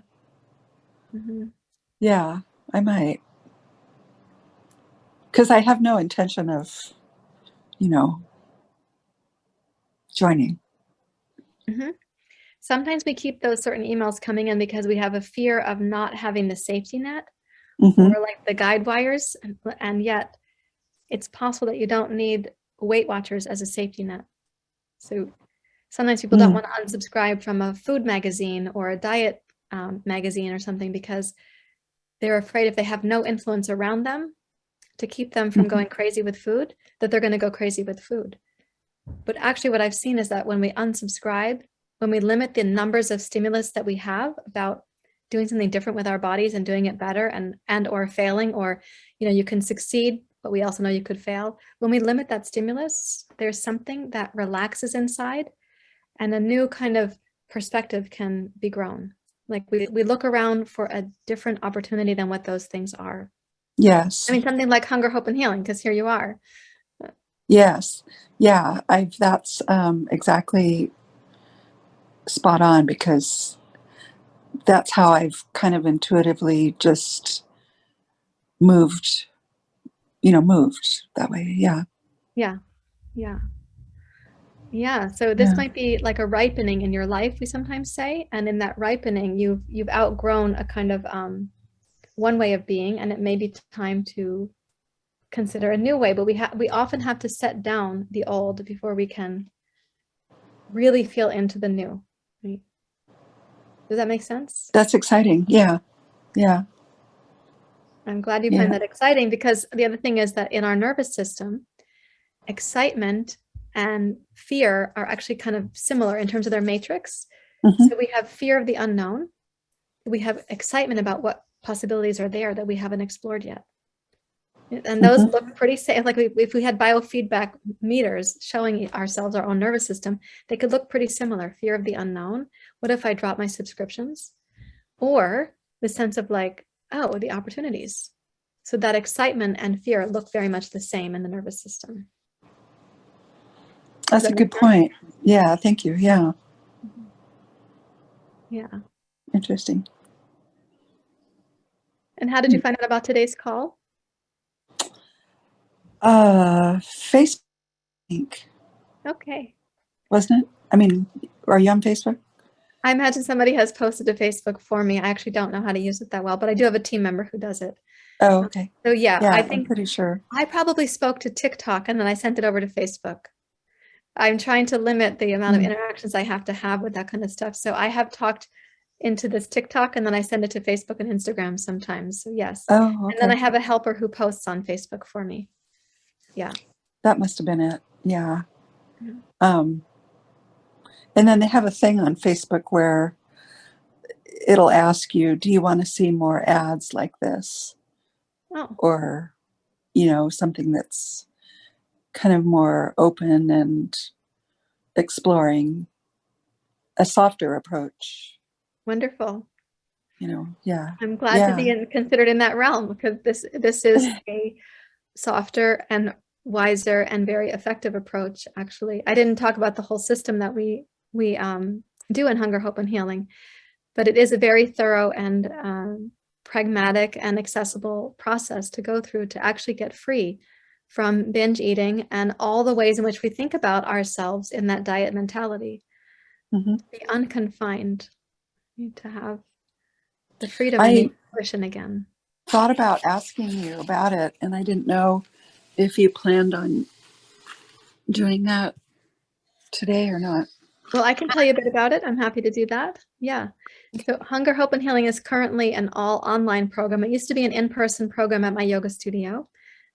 Yeah, I might. Because I have no intention of, joining. Sometimes we keep those certain emails coming in because we have a fear of not having the safety net or like the guide wires. And yet it's possible that you don't need Weight Watchers as a safety net. So sometimes people don't want to unsubscribe from a food magazine or a diet magazine or something because they're afraid if they have no influence around them to keep them from going crazy with food, that they're going to go crazy with food. But actually what I've seen is that when we unsubscribe, when we limit the numbers of stimulus that we have about doing something different with our bodies and doing it better and or failing, or, you can succeed, but we also know you could fail. When we limit that stimulus, there's something that relaxes inside and a new kind of perspective can be grown. Like we look around for a different opportunity than what those things are. Yes. I mean, something like hunger, hope, and healing, because here you are. Yes. Yeah. That's exactly spot on, because that's how I've kind of intuitively just moved that way. Yeah. Yeah. Yeah. Yeah. So this might be like a ripening in your life, we sometimes say. And in that ripening, you've outgrown a kind of one way of being, and it may be time to consider a new way. But we often have to set down the old before we can really feel into the new. Right? Does that make sense? That's exciting. Yeah. Yeah. I'm glad you find that exciting, because the other thing is that in our nervous system, excitement and fear are actually kind of similar in terms of their matrix. So we have fear of the unknown. We have excitement about what possibilities are there that we haven't explored yet. And those look pretty safe. Like if we had biofeedback meters showing ourselves our own nervous system, they could look pretty similar. Fear of the unknown. What if I drop my subscriptions? Or the sense of like, oh, the opportunities. So that excitement and fear look very much the same in the nervous system. That's a good point. Yeah, thank you. Yeah. Yeah. Interesting. And how did you find out about today's call? Facebook. Okay. Wasn't it? I mean, are you on Facebook? I imagine somebody has posted to Facebook for me. I actually don't know how to use it that well, but I do have a team member who does it. Oh, okay. So yeah, I think I'm pretty sure. I probably spoke to TikTok and then I sent it over to Facebook. I'm trying to limit the amount of interactions I have to have with that kind of stuff. So I have talked into this TikTok and then I send it to Facebook and Instagram sometimes. So yes. Oh, okay. And then I have a helper who posts on Facebook for me. Yeah. That must have been it. Yeah. And then they have a thing on Facebook where it'll ask you, do you want to see more ads like this? Oh. Or something that's kind of more open and exploring a softer approach, Wonderful. Yeah. I'm glad to Yeah. be considered in that realm, because this is a softer and wiser and very effective approach. Actually, I didn't talk about the whole system that we do in Hunger, Hope, and Healing, but it is a very thorough and pragmatic and accessible process to go through to actually get free from binge eating and all the ways in which we think about ourselves in that diet mentality. Mm-hmm. To be unconfined, to have the freedom and I the intuition again. thought about asking you about it, and I didn't know if you planned on doing that today or not. Well, I can tell you a bit about it. I'm happy to do that. Yeah. So Hunger, Hope, and Healing is currently an all online program. It used to be an in-person program at my yoga studio,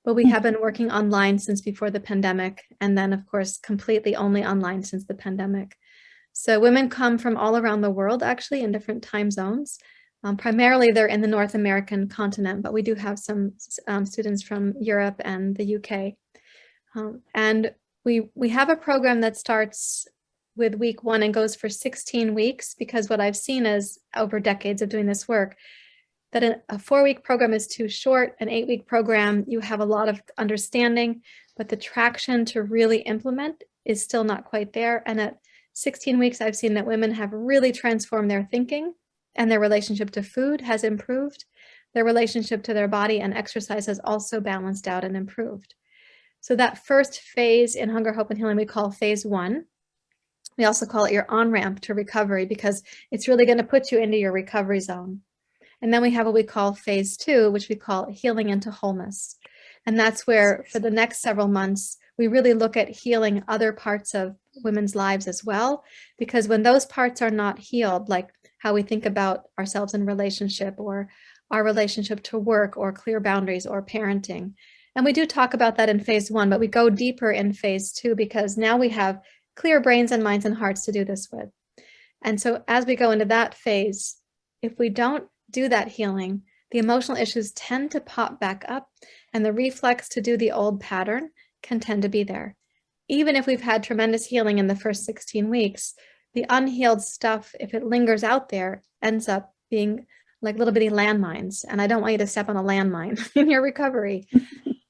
but we have been working online since before the pandemic. And then, of course, completely only online since the pandemic. So women come from all around the world, actually, in different time zones. Primarily, they're in the North American continent, but we do have some students from Europe and the UK. And we have a program that starts with week 1 and goes for 16 weeks, because what I've seen is, over decades of doing this work, that a 4-week program is too short. An 8-week program, you have a lot of understanding, but the traction to really implement is still not quite there. And at 16 weeks, I've seen that women have really transformed their thinking, and their relationship to food has improved. Their relationship to their body and exercise has also balanced out and improved. So that first phase in Hunger, Hope, and Healing, we call phase 1. We also call it your on-ramp to recovery, because it's really going to put you into your recovery zone. And then we have what we call phase 2, which we call healing into wholeness. And that's where, for the next several months, we really look at healing other parts of women's lives as well. Because when those parts are not healed, like how we think about ourselves in relationship, or our relationship to work, or clear boundaries, or parenting. And we do talk about that in phase 1, but we go deeper in phase 2, because now we have clear brains and minds and hearts to do this with. And so as we go into that phase, if we don't do that healing, the emotional issues tend to pop back up, and the reflex to do the old pattern can tend to be there. Even if we've had tremendous healing in the first 16 weeks, the unhealed stuff, if it lingers out there, ends up being like little bitty landmines. And I don't want you to step on a landmine in your recovery.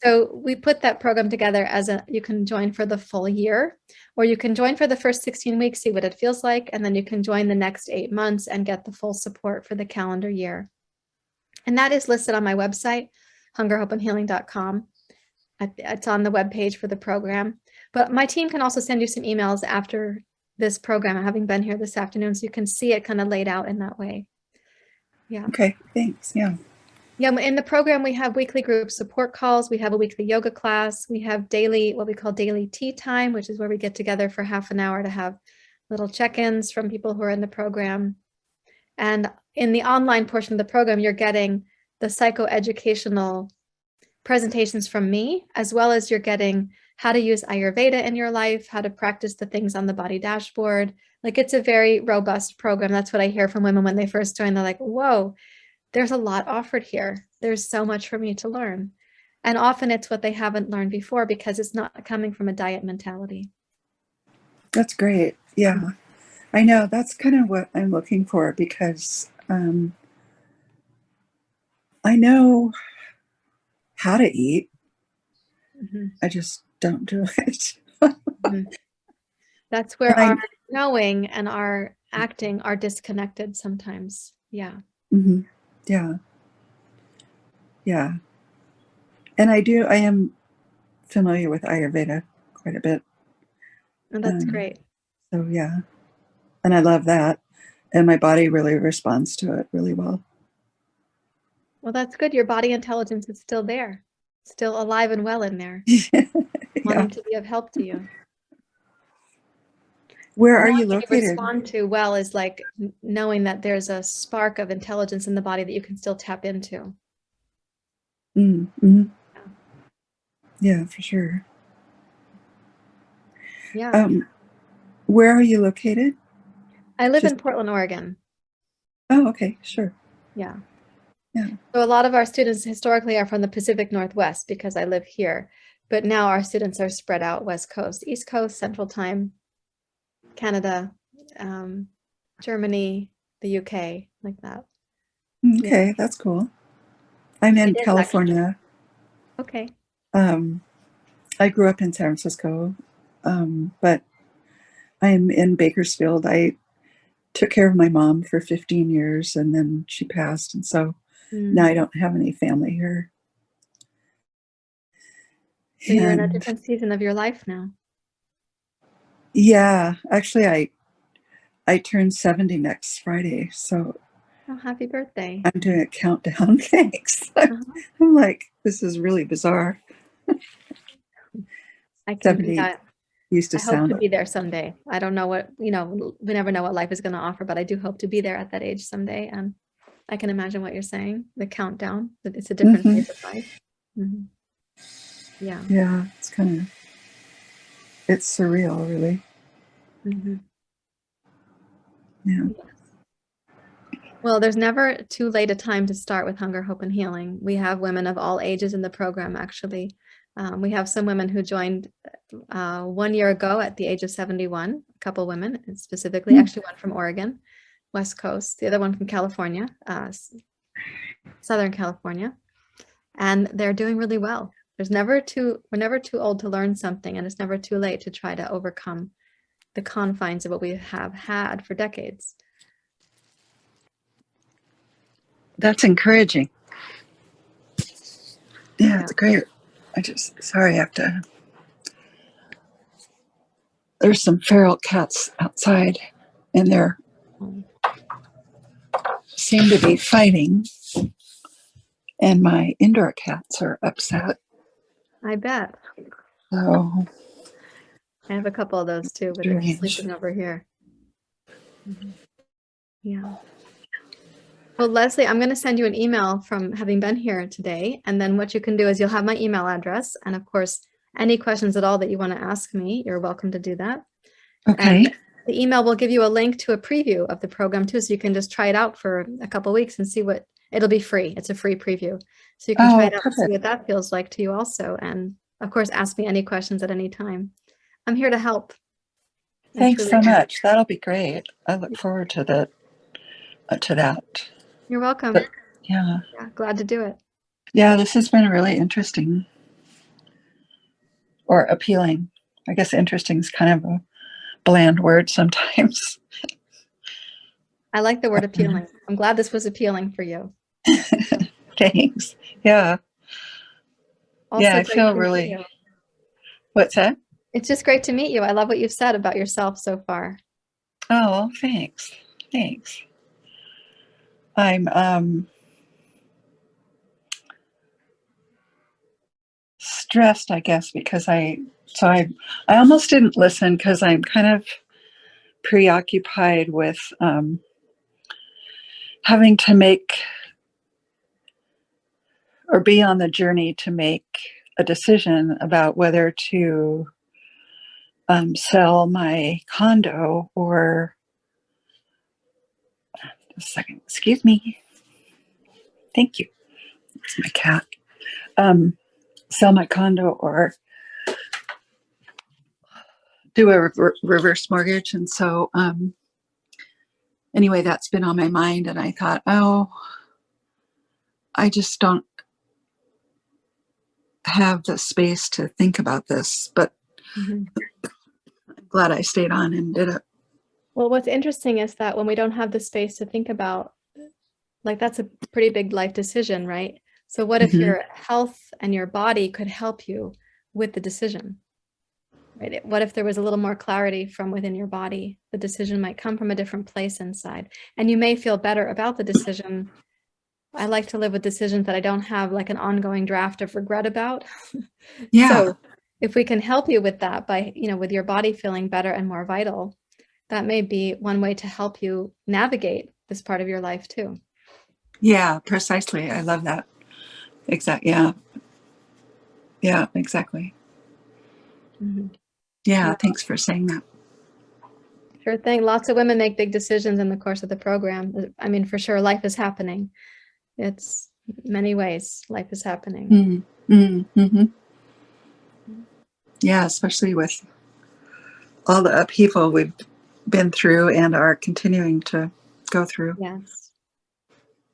So we put that program together as you can join for the full year, or you can join for the first 16 weeks, see what it feels like, and then you can join the next 8 months and get the full support for the calendar year. And that is listed on my website, hungerhopeandhealing.com. It's on the webpage for the program. But my team can also send you some emails after this program, having been here this afternoon, so you can see it kind of laid out in that way. Yeah. Okay, thanks. Yeah. Yeah, in the program, we have weekly group support calls. We have a weekly yoga class. We have daily, what we call daily tea time, which is where we get together for half an hour to have little check-ins from people who are in the program. And in the online portion of the program, you're getting the psychoeducational presentations from me, as well as you're getting how to use Ayurveda in your life, how to practice the things on the body dashboard. Like, it's a very robust program. That's what I hear from women when they first join. They're like, whoa, there's a lot offered here. There's so much for me to learn. And often it's what they haven't learned before, because it's not coming from a diet mentality. That's great. Yeah. I know that's kind of what I'm looking for, because I know how to eat. Mm-hmm. I just don't do it. Mm-hmm. That's where And our knowing and our acting are disconnected sometimes. Yeah. mm-hmm. Yeah. Yeah. And I am familiar with Ayurveda quite a bit. And that's great. So yeah. And I love that. And my body really responds to it really well. Well, that's good. Your body intelligence is still there, still alive and well in there, Yeah. wanting to be of help to you. Where are Knowing you that you located? respond to well is like knowing that there's a spark of intelligence in the body that you can still tap into. Mm-hmm. Yeah, for sure. Yeah. Where are you located? I live in Portland, Oregon. Oh, okay, sure. Yeah. Yeah. So a lot of our students historically are from the Pacific Northwest because I live here, but now our students are spread out West Coast, East Coast, Central Time, Canada, Germany, the UK, like that. Okay, Yeah, that's cool. I'm it in is actually. California. Okay. Um, I grew up in San Francisco, but I'm in Bakersfield. I took care of my mom for 15 years and then she passed. And so now I Mm. don't have any family here. So you're in a And different season of your life now. yeah, actually, I turn 70 next Friday. So Oh, happy birthday. I'm doing a countdown. Thanks. Uh-huh. I'm like, this is really bizarre. I can, 70 yeah, used to I hope sound, to be there someday. I don't know what, we never know what life is going to offer, but I do hope to be there at that age someday. And I can imagine what you're saying, the countdown, that it's a different hmm, phase of life. Mhm. Yeah. yeah, it's surreal, really. Mhm. Yeah. Yes. Well, there's never too late a time to start with Hunger, Hope, and Healing. We have women of all ages in the program, actually. We have some women who joined 1 year ago at the age of 71, a couple women, and specifically, Hmm. actually one from Oregon, West Coast, the other one from California, Southern California, and they're doing really well. We're never too old to learn something, and it's never too late to try to overcome the confines of what we have had for decades. That's encouraging. Yeah, Yeah. it's great. Sorry, I have to. There's some feral cats outside and they Um, seem to be fighting. And my indoor cats are upset. I bet. So I have a couple of those too, but they're strange. sleeping over here. Mhm. Yeah. Well, Leslie, I'm going to send you an email from having been here today. And then what you can do is you'll have my email address. And of course, any questions at all that you want to ask me, you're welcome to do that. Okay. And the email will give you a link to a preview of the program too. So you can just try it out for a couple of weeks and see what, it'll be free. It's a free preview. So you can try Oh, it out and see perfect. what that feels like to you also. And of course, ask me any questions at any time. I'm here to help. I Thanks truly so am. much. That'll be great. I look forward to that. You're welcome. But yeah. Yeah, glad to do it. Yeah, this has been really interesting or appealing. I guess interesting is kind of a bland word sometimes. I like the word appealing. I'm glad this was appealing for you. Thanks. Yeah. Yeah, Also I great feel to meet really, you. what's that? It's just great to meet you. I love what you've said about yourself so far. Oh, thanks. Thanks. I'm stressed, I guess, because I almost didn't listen because I'm kind of preoccupied with having to make or be on the journey to make a decision about whether to sell my condo or a second, excuse me. Thank you. It's my cat. Um, sell my condo or do a reverse mortgage. And so, anyway, that's been on my mind. And I thought, oh, I just don't have the space to think about this. But Mhm. I'm glad I stayed on and did it. Well, what's interesting is that when we don't have the space to think about, like that's a pretty big life decision, right? So what if Mm-hmm. your health and your body could help you with the decision, right? What if there was a little more clarity from within your body? The decision might come from a different place inside, and you may feel better about the decision. I like to live with decisions that I don't have like an ongoing draft of regret about. Yeah. So if we can help you with that by, with your body feeling better and more vital, that may be one way to help you navigate this part of your life too. Yeah, precisely. I love that. Yeah. Yeah, exactly. Mhm. Yeah. Yeah, Thanks for saying that. sure thing. Lots of women make big decisions in the course of the program. I mean, for sure, life is happening. It's many ways life is happening. Mm-hmm. Yeah, especially with all the upheaval we've been through and are continuing to go through. Yes.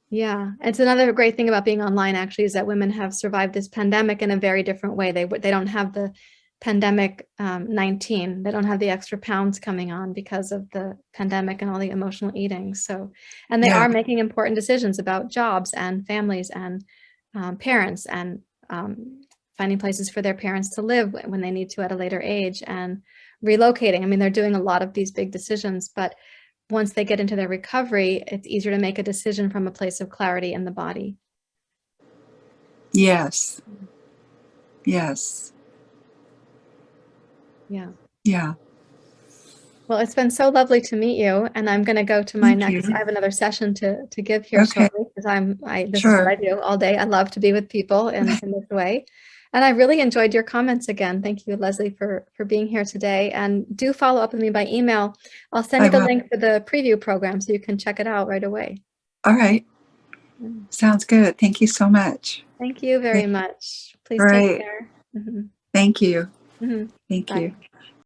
Yeah, it's another great thing about being online actually is that women have survived this pandemic in a very different way. They don't have the pandemic 19. They don't have the extra pounds coming on because of the pandemic and all the emotional eating. So, and they Yeah. are making important decisions about jobs and families and parents and finding places for their parents to live when they need to at a later age and relocating. I mean, they're doing a lot of these big decisions, but once they get into their recovery, it's easier to make a decision from a place of clarity in the body. Yes. Yes. Yeah. Yeah. Well, it's been so lovely to meet you, and I'm going to go to my Thank next. I you. have another session to give here Okay. shortly because this is what I Sure. do all day. I love to be with people in this way. And I really enjoyed your comments again. Thank you, Leslie, for being here today. And do follow up with me by email. I'll send I you the will. link for the preview program so you can check it out right away. All right. Mm. Sounds good. Thank you so much. Thank you very Okay. much. All Please take right. care. Mhm. Thank you. Mhm. Thank you. Bye.